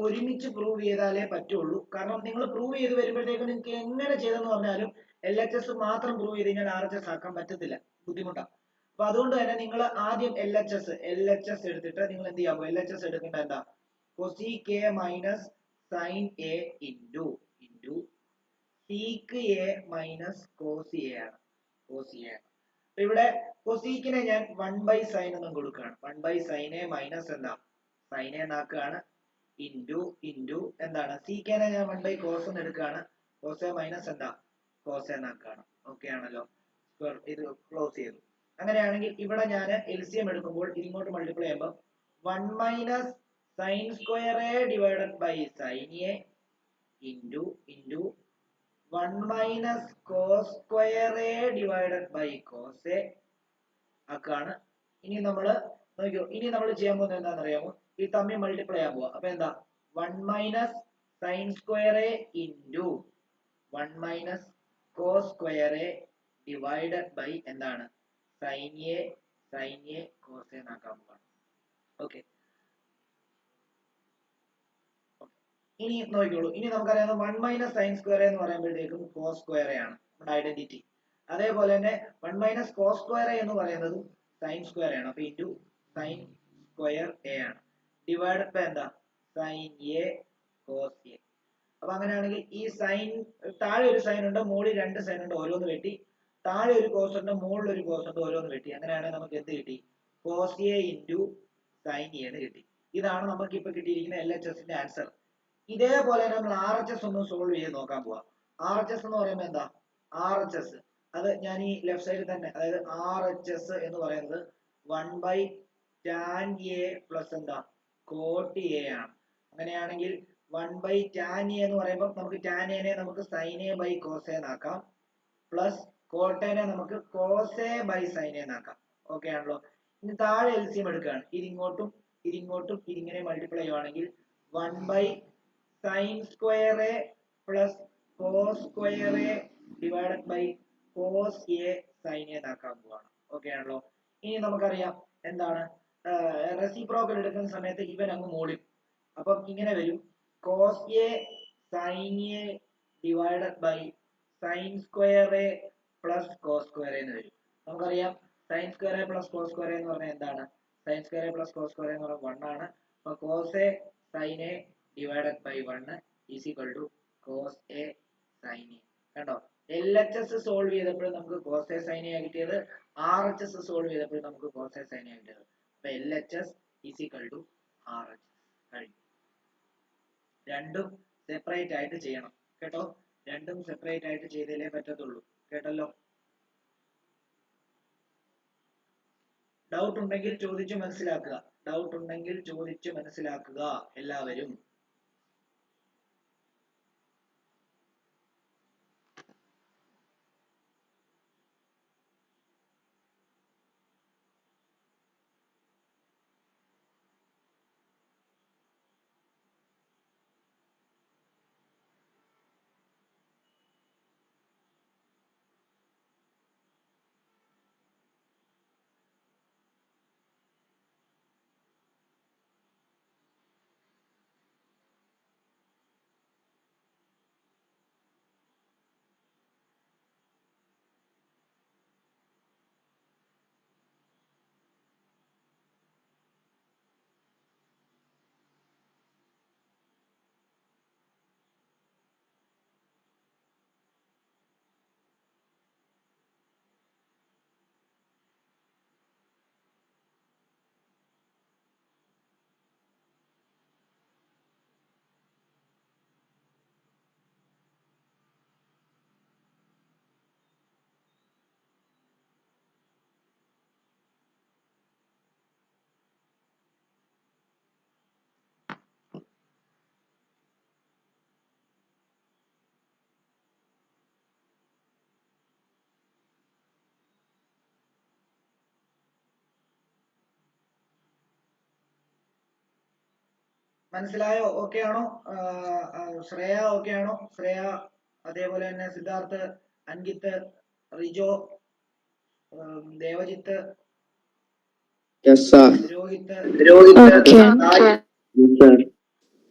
ഒരുമിച്ച് പ്രൂവ് ചെയ്താലേ പറ്റുള്ളൂ. കാരണം നിങ്ങൾ പ്രൂവ് ചെയ്ത് വരുമ്പോഴത്തേക്കും നിങ്ങൾക്ക് എങ്ങനെ ചെയ്തെന്ന് പറഞ്ഞാലും LHS മാത്രം പ്രൂവ് ചെയ്ത് കഴിഞ്ഞാൽ RHS ആക്കാൻ പറ്റത്തില്ല, ബുദ്ധിമുട്ടാണ്. അപ്പൊ അതുകൊണ്ട് തന്നെ നിങ്ങൾ ആദ്യം LHS എടുത്തിട്ട് നിങ്ങൾ എന്ത് ചെയ്യാമോ, LHS എടുക്കേണ്ട എന്താ, cosec A minus sign A into sec A minus cos A ആണ്. അപ്പൊ ഇവിടെ കൊസീക്കിനെ ഞാൻ 1/sin എന്നും കൊടുക്കുകയാണ്. 1/sin A മൈനസ് എന്താ, sin A എന്നാക്കുകയാണ്, ഇൻറ്റു എന്താണ്, സീക്കേനെ ഞാൻ 1/cos എന്ന് എടുക്കുകയാണ്. cos A മൈനസ് എന്താ, cos A എന്നാക്കുകയാണ്. ഓക്കെ ആണല്ലോ, ഇത് ക്ലോസ് ചെയ്തു. അങ്ങനെയാണെങ്കിൽ ഇവിടെ ഞാൻ LCM എടുക്കുമ്പോൾ ഇങ്ങോട്ട് മൾട്ടിപ്ലൈ ചെയ്യുമ്പോൾ 1 minus sine square A divided by sine A into 1 minus cos square A divided by cos A ആക്കാണ്. ഇനി നമ്മൾ നോക്കിയോ, ഇനി നമ്മൾ ചെയ്യാൻ പോകുന്നത് എന്താണെന്ന് അറിയാമോ, ഈ തമ്മിൽ മൾട്ടിപ്ലൈ ചെയ്യാൻ പോവാ. അപ്പൊ എന്താ, 1 minus sine square A into 1 minus cos square A divided by എന്താണ്, സൈൻ A കോസ് A എന്നാക്കാൻ പോവാണ്. ഓക്കെ, ഇനി നോക്കിക്കോളൂ. ഇനി നമുക്കറിയാം 1 മൈനസ് സൈൻ സ്ക്വയർ എന്ന് പറയുമ്പോഴത്തേക്കും കോസ് സ്ക്വയർ ആണ് നമ്മുടെ ഐഡന്റിറ്റി. അതേപോലെ തന്നെ 1 മൈനസ് കോസ് സ്ക്വയർ എന്ന് പറയുന്നത് സൈൻ സ്ക്വയർ ആണ്. അപ്പൊ ഇൻറ്റു സൈൻ സ്ക്വയർ A ആണ്, ഡിവൈഡ് ബൈ എന്താ, സൈൻ A കോസ് A. അപ്പൊ അങ്ങനെയാണെങ്കിൽ ഈ സൈൻ, താഴെ ഒരു സൈൻ ഉണ്ട്, മുകളിൽ 2 സൈൻ ഉണ്ട്, ഓരോന്ന് വെട്ടി. താഴെ ഒരു കോസ് ഉണ്ട്, മുകളിൽ ഒരു കോസ് ഉണ്ട്, ഓരോന്ന് വെട്ടി. അങ്ങനെയാണെങ്കിൽ നമുക്ക് എന്ത് കിട്ടി, cos A into sine A എന്ന് കിട്ടി. ഇതാണ് നമുക്ക് ഇപ്പൊ കിട്ടിയിരിക്കുന്ന LHSന്റെ ആൻസർ. ഇതേപോലെ നമ്മൾ RHS ഒന്ന് സോൾവ് ചെയ്ത് നോക്കാൻ പോവാം. RHS എന്ന് പറയുമ്പോൾ എന്താ, RHS അത് ഞാൻ ഈ ലെഫ്റ്റ് സൈഡിൽ തന്നെ, അതായത് RHS എന്ന് പറയുന്നത് 1/tan A പ്ലസ് എന്താ, cot A ആണ്. അങ്ങനെയാണെങ്കിൽ 1/tan A എന്ന് പറയുമ്പോൾ നമുക്ക് tan A നെ നമുക്ക് sin A by cos A എന്നാക്കാം, പ്ലസ് cot A നെ നമുക്ക് cos A by sin A എന്നാക്കാം. ഓക്കെ ആണല്ലോ. ഇനി താഴെ LCM എടുക്കുകയാണ്, ഇതിങ്ങോട്ടും ഇതിങ്ങനെ മൾട്ടിപ്ലൈ ചെയ്യുവാണെങ്കിൽ 1/sin square A plus cos square A divided by cos A sin A എന്നാക്കാൻ പോവാണ്. ഓക്കെ ആണല്ലോ. ഇനി നമുക്കറിയാം എന്താണ്, റെസിപ്രോക്കൽ എടുക്കുന്ന സമയത്ത് ഇവൻ അങ്ങ് മോളിൽ, അപ്പം ഇങ്ങനെ വരും, cos A sin A divided by sine square A plus cos square A എന്ന് വരും. നമുക്കറിയാം sine square A plus cos square A എന്ന് പറഞ്ഞാൽ എന്താണ്, sine square A plus cos square A എന്ന് പറഞ്ഞാൽ 1 ആണ്. അപ്പൊ cos A sin A divided by 1 is equal to cos A sin A. കണ്ടോ, LHS സോൾവ് ചെയ്തപ്പോൾ നമുക്ക് കോസ് A sin A കിട്ടിയത്, RHS സോൾവ് ചെയ്തപ്പോൾ നമുക്ക് കോസ് A sin A കിട്ടിയത്. അപ്പൊ LHS is equal to RHS. കഴിഞ്ഞു. രണ്ടും സെപ്പറേറ്റ് ആയിട്ട് ചെയ്യണം കേട്ടോ, രണ്ടും സെപ്പറേറ്റ് ആയിട്ട് ചെയ്തേ പറ്റത്തുള്ളൂ. കേട്ടല്ലോ. ഡൗട്ട് ഉണ്ടെങ്കിൽ ചോദിച്ചു മനസ്സിലാക്കുക എല്ലാവരും. മനസ്സിലായോ? ഓക്കെ ആണോ? ശ്രേയ ഓക്കെ ആണോ? ശ്രേയ, അതേപോലെ തന്നെ Siddharth, Ankith, Rijo, Devajith, Rohit,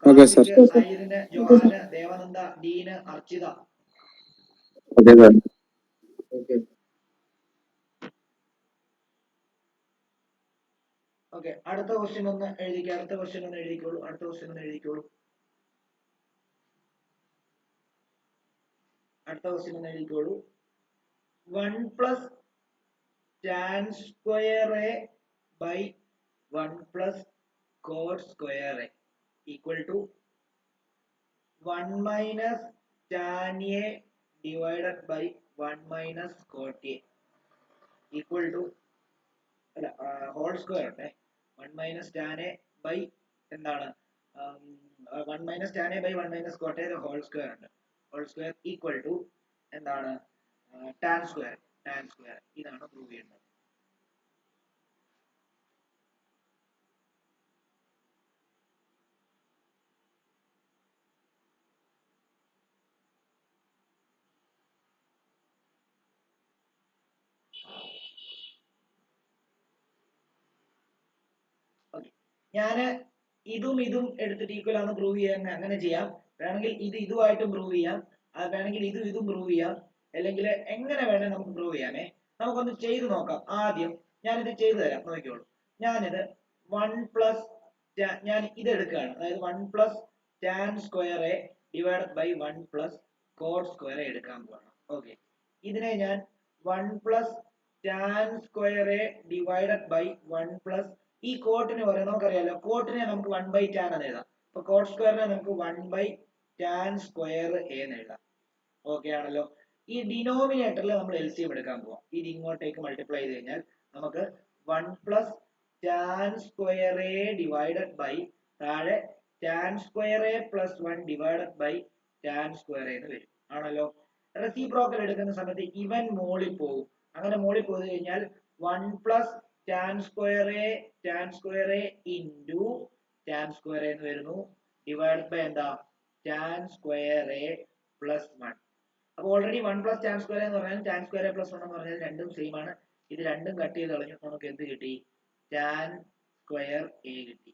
Okay, sir. Karthik, Saidin, Johan, Devananda, Dean, Archita. Okay, sir. Okay, അടുത്ത ക്വസ്റ്റ്യൻ ഒന്ന് എഴുതിക്കോളൂ. അടുത്ത ക്വസ്റ്റ്യൻ ഒന്ന് എഴുതിക്കോളൂ. 1 plus tan square A by 1 plus cot square A equal to 1 minus tan A divided by 1 minus cot A equal to അല്ല ഹോൾ സ്ക്വയർ ഉണ്ട്. 1 മൈനസ് tan എ ബൈ എന്താണ് 1 minus tan A by 1 minus cot A whole square ഉണ്ട്. Whole square equal to എന്താണ് tan square. ഇതാണ് prove ചെയ്യേണ്ടത്. ഞാന് ഇതും എടുത്തിട്ട് ഈക്വൽ ആണെന്ന് പ്രൂവ് ചെയ്യാൻ അങ്ങനെ ചെയ്യാം. വേണമെങ്കിൽ ഇതുമായിട്ടും പ്രൂവ് ചെയ്യാം. വേണമെങ്കിൽ ഇതും പ്രൂവ് ചെയ്യാം. അല്ലെങ്കിൽ എങ്ങനെ വേണേ നമുക്ക് പ്രൂവ് ചെയ്യാമേ. നമുക്കൊന്ന് ചെയ്ത് നോക്കാം. ആദ്യം ഞാനിത് ചെയ്തു തരാം, നോക്കിക്കോളൂ. ഞാനിത് 1 പ്ലസ് ഞാൻ ഇത് എടുക്കുകയാണ്. അതായത് 1 plus tan square A divided by 1 plus cot square A എടുക്കാൻ പോവാണ്. ഓക്കെ, ഇതിനെ ഞാൻ 1 plus tan square A divided by 1 plus ഈ കോട്ടിന് പറയാം, നമുക്കറിയാലോ കോട്ടിനെ നമുക്ക് 1 ബൈ ടാൻ എന്ന് എഴുതാം. അപ്പൊ കോട്ട് സ്ക്വയറിനെ നമുക്ക് 1 ബൈ ടാൻ സ്ക്വയർ എ എന്ന് എഴുതാം. ഓക്കെ ആണല്ലോ. ഈ ഡിനോമിനേറ്ററിൽ നമ്മൾ LCM എടുക്കാൻ പോവാം. ഇത് ഇങ്ങോട്ടേക്ക് മൾട്ടിപ്ലൈ ചെയ്ത് കഴിഞ്ഞാൽ നമുക്ക് 1 plus tan square A divided by താഴെ tan square A plus 1 divided by tan square എന്ന് വരും. ആണല്ലോ. റെസിപ്രോക്കൽ എടുക്കുന്ന സമയത്ത് ഇവൻ മോളിൽ പോകും. അങ്ങനെ മോളിൽ പോയി കഴിഞ്ഞാൽ 1 plus tan square A into tan square എന്ന് വരുന്നു ഡിവൈഡ് ബൈ എന്താ ടാൻ സ്ക്വയർ എ പ്ലസ് 1. അപ്പോൾ ഓൾറെഡി 1 പ്ലസ് ടാൻ സ്ക്വയർ എന്ന് പറഞ്ഞാൽ ടാൻ സ്ക്വയർ എ പ്ലസ് 1 എന്ന് പറഞ്ഞാൽ രണ്ടും സെയിം ആണ്. ഇത് രണ്ടും കട്ട് ചെയ്ത് കളഞ്ഞു നമുക്ക് എന്ത് കിട്ടി? ടാൻ സ്ക്വയർ എ കിട്ടി.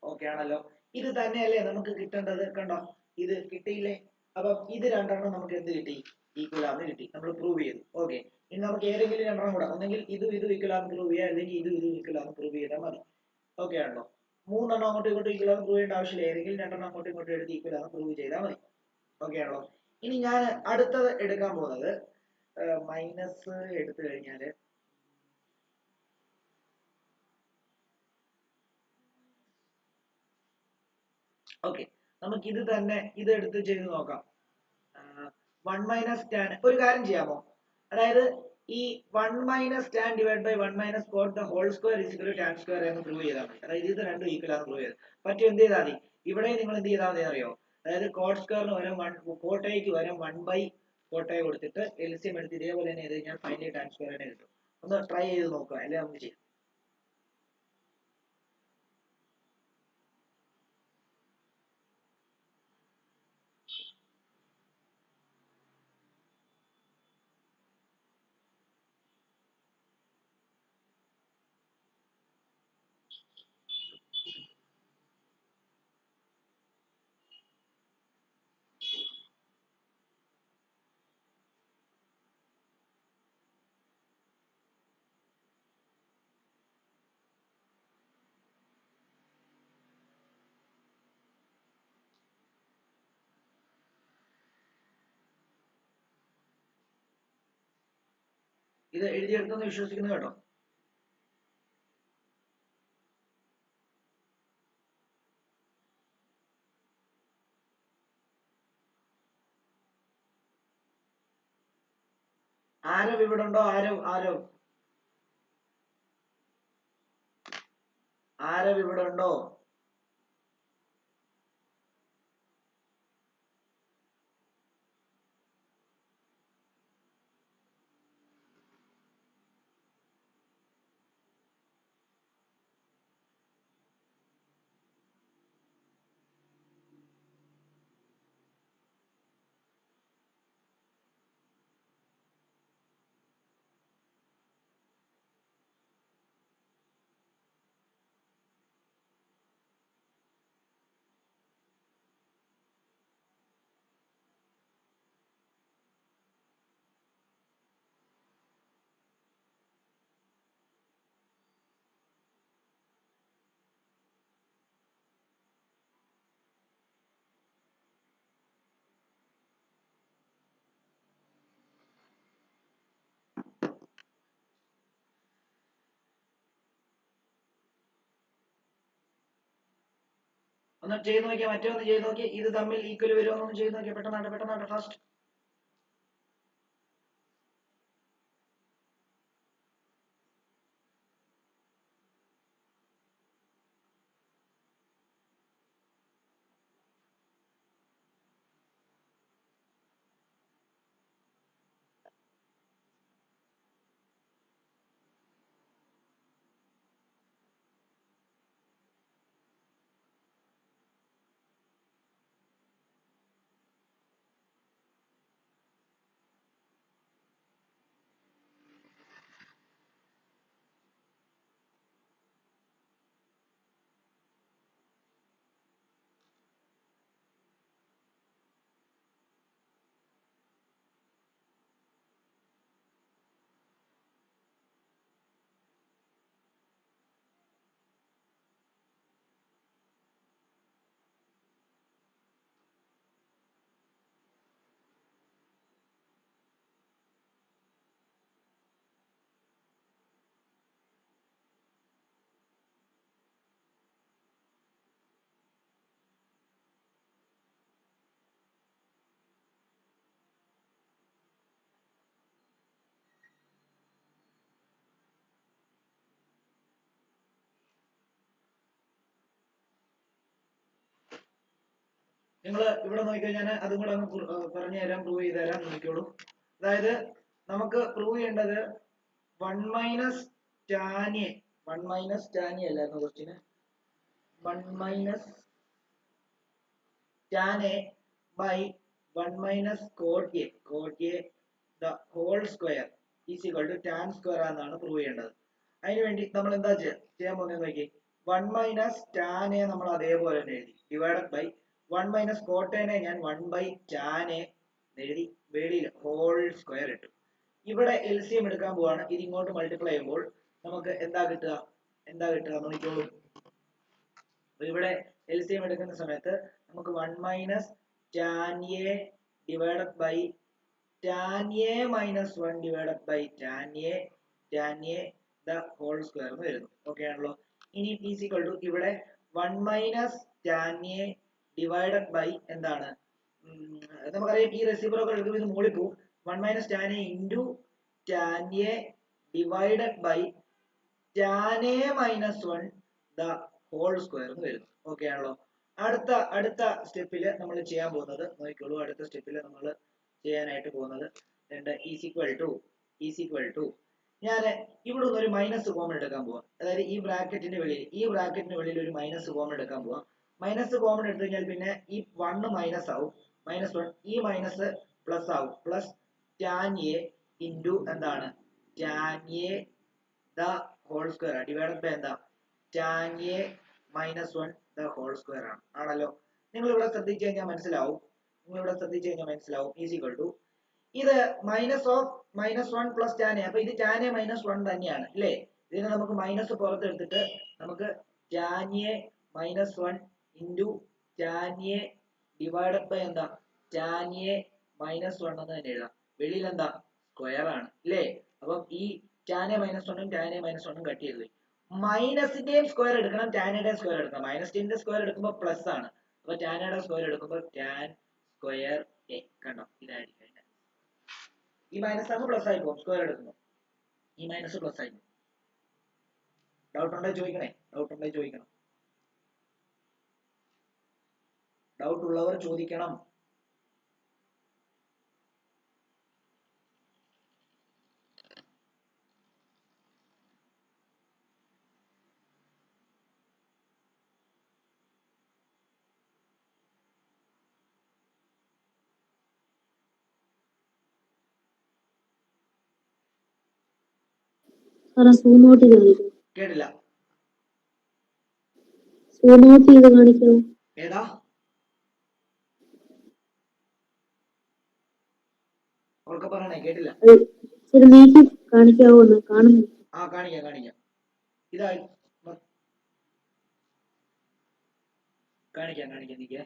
ഓക്കെ ആണല്ലോ. ഇത് തന്നെയല്ലേ നമുക്ക് കിട്ടേണ്ടത്. കണ്ടോ, ഇത് കിട്ടിയില്ലേ? അപ്പം ഇത് രണ്ടെണ്ണം നമുക്ക് എന്ത് കിട്ടി? ഈക്വൽ ആണെന്ന് കിട്ടി. നമ്മൾ പ്രൂവ് ചെയ്തു. ഓക്കെ, ഇനി നമുക്ക് ഏതെങ്കിലും രണ്ടെണ്ണം കൂടെ, ഒന്നെങ്കിൽ ഇതും ഈക്വൽ ആണെന്ന് പ്രൂവ് ചെയ്യാം, അല്ലെങ്കിൽ ഇതും ഈക്വൽ ആണെന്ന് പ്രൂവ് ചെയ്താൽ മതി. ഓക്കെ ആണല്ലോ. മൂന്നെണ്ണം അങ്ങോട്ടും ഇങ്ങോട്ടും ഈക്വൽ ആണെന്ന് പ്രൂവ് ചെയ്യേണ്ട ആവശ്യമില്ല. ഏതെങ്കിലും രണ്ടെണ്ണം അങ്ങോട്ടും ഇങ്ങോട്ടും എടുത്ത് ഈക്വൽ ആണെന്ന് പ്രൂവ് ചെയ്താൽ മതി. ഓക്കെ ആണല്ലോ. ഇനി ഞാൻ അടുത്തത് എടുക്കാൻ പോകുന്നത് മൈനസ് എടുത്തു കഴിഞ്ഞാല് ഓക്കെ, നമുക്ക് ഇത് തന്നെ ഇത് എടുത്ത് ചെയ്ത് നോക്കാം. 1 മൈനസ് ടാൻ, ഒരു കാര്യം ചെയ്യാമോ? അതായത് ഈ 1 minus tan divide by 1 minus cot the whole square is equal to tan square എന്ന് പ്രൂവ് ചെയ്താൽ മതി. അതായത് ഇത് രണ്ടും ഈക്വൽ ആണെന്ന് പ്രൂവ് ചെയ്ത് പറ്റും. എന്ത് ചെയ്താൽ മതി? ഇവിടെ നിങ്ങൾ എന്ത് ചെയ്താൽ മതി അറിയോ? അതായത് കോട്ട് സ്ക്വയറിന് പകരം കോട്ടയ്ക്ക് പകരം 1 ബൈ കോട്ടയെ കൊടുത്തിട്ട് LCM എടുത്ത് ഇതേപോലെ തന്നെ ചെയ്ത് കഴിഞ്ഞാൽ ഫൈനലി ടാൻ സ്ക്വയർ തന്നെ കിട്ടും. ഒന്ന് ട്രൈ ചെയ്ത് നോക്കുക, അല്ലെ നമുക്ക് ചെയ്യാം. ഇത് എഴുതിയെടുത്തെന്ന് വിശ്വസിക്കുന്നു കേട്ടോ. ആരവ് ഇവിടെ ഉണ്ടോ? ആരവ് ഇവിടെ ഉണ്ടോ? ഒന്ന് ചെയ്ത് നോക്കിയാൽ, മറ്റേ ഒന്ന് ചെയ്ത് നോക്കി, ഇത് തമ്മിൽ ഈക്വൽ വരുമോ എന്നൊന്ന് ചെയ്ത് നോക്കിയാൽ. പെട്ടെന്നാണ് ഫാസ്റ്റ്. നിങ്ങൾ ഇവിടെ നോക്കിക്കഴിഞ്ഞാൽ അതും കൂടെ അങ്ങ് പറഞ്ഞു തരാം, പ്രൂവ് ചെയ്ത് തരാം, നോക്കിക്കോളൂ. അതായത് നമുക്ക് പ്രൂവ് ചെയ്യേണ്ടത് 1 minus tan A, 1 minus tan A അല്ലായിരുന്നു question, 1 minus tan A by 1 minus cot A the whole square is equal to tan square എന്നാണ് പ്രൂവ് ചെയ്യേണ്ടത്. അതിനുവേണ്ടി നമ്മൾ എന്താ ചെയ്യാൻ പോകുന്നത് നോക്കി. 1 മൈനസ് ടാൻ എ നമ്മൾ അതേപോലെ തന്നെ എഴുതി, ഡിവൈഡഡ് ബൈ 1 മൈനസ് കോട്ടേനെ ഞാൻ 1 ബൈ ടാൻ എ എഴുതി, വെളിയിൽ ഹോൾ സ്ക്വയർ ഇട്ടു. ഇവിടെ LCM എടുക്കാൻ പോവാണ്. ഇത് ഇങ്ങോട്ട് മൾട്ടിപ്ലൈ ചെയ്യുമ്പോൾ നമുക്ക് എന്താ കിട്ടുക നോക്കിക്കോളൂ. ഇവിടെ LCM എടുക്കുന്ന സമയത്ത് നമുക്ക് 1 minus tan A divided by tan A minus 1 divided by tan A the whole square എന്ന് വരുന്നു. ഓക്കെ ആണല്ലോ. ഇനി ഈസ് ഈക്വൽ ടു ഇവിടെ 1 minus tan A divided by എന്താണ്, നമുക്കറിയാം ഈ റെസിപ്രോക്കൽ എടുക്കുമ്പോൾ ഇത് മുകളിൽ പോകും. 1 minus tan A into tan A divided by tan A minus 1 the whole square എന്ന് വരുന്നു. ഓക്കെ ആണല്ലോ. അടുത്ത സ്റ്റെപ്പിൽ നമ്മൾ ചെയ്യാൻ പോകുന്നത് നോക്കിക്കോളൂ. അടുത്ത സ്റ്റെപ്പിൽ നമ്മൾ ചെയ്യാനായിട്ട് പോകുന്നത് ഈസ് ഈക്വൽ ടു ഞാൻ ഇവിടെ നിന്ന് ഒരു മൈനസ് കോമൺ എടുക്കാൻ പോവാം. അതായത് ഈ ബ്രാക്കറ്റിന്റെ വെളിയിൽ ഒരു മൈനസ് കോമൺ എടുക്കാൻ പോവാം. മൈനസ് കോമൺ എടുത്തു കഴിഞ്ഞാൽ പിന്നെ ഈ 1 മൈനസ് ആവും, -1 ഈ മൈനസ് പ്ലസ് ആവും, പ്ലസ് ടാൻ എ ഇൻറ്റു എന്താണ് tan A the whole square divided by എന്താ tan A -1 the whole square ആണല്ലോ. നിങ്ങൾ ഇവിടെ ശ്രദ്ധിച്ചു കഴിഞ്ഞാൽ മനസ്സിലാവും, ഈസ് ഈക്വൽ ടു ഇത് -1 പ്ലസ് ടാൻ എ, അപ്പൊ ഇത് ടാൻ എ -1 തന്നെയാണ് അല്ലേ. ഇതിനെ നമുക്ക് മൈനസ് പുറത്തെടുത്തിട്ട് നമുക്ക് tan A -1 into tan A divided by എന്താ ടാൻ എ -1 എന്ന് തന്നെ എഴുതാം. വെളിയിൽ എന്താ സ്ക്വയർ ആണ് അല്ലേ. അപ്പം ഈ ടാൻ എ -1ഉം ടാൻ എ -1ഉം കട്ട് ചെയ്ത് പോയി. മൈനസിന്റെയും സ്ക്വയർ എടുക്കണം, ടാനയുടെയും സ്ക്വയർ എടുക്കണം. മൈനസിന്റെ സ്ക്വയർ എടുക്കുമ്പോൾ പ്ലസ് ആണ്, അപ്പൊ ടാനയുടെ സ്ക്വയർ എടുക്കുമ്പോൾ ടാൻ സ്ക്വയർ എ. കണ്ടോ, ഇതായിരിക്കും. ഈ മൈനസ് ആകുമ്പോൾ പ്ലസ് ആയി പോകും, സ്ക്വയർ എടുക്കുമ്പോൾ ഈ മൈനസ് പ്ലസ് ആയി പോകും. ഡൗട്ട് ഉണ്ടെങ്കിൽ ചോദിക്കണം, ഡൗട്ട് ഉള്ളവർ ചോദിക്കണം. കേട്ടില്ല. ഏതാ ഉറക്കെ പറയണേ, കേട്ടില്ല. ആ കാണിക്കാം. ഇതായി കാണിക്കാം നിക്കേ.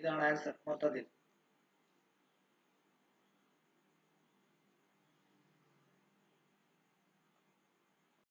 ഇതാണ് ആൻസർ മൊത്തത്തിൽ.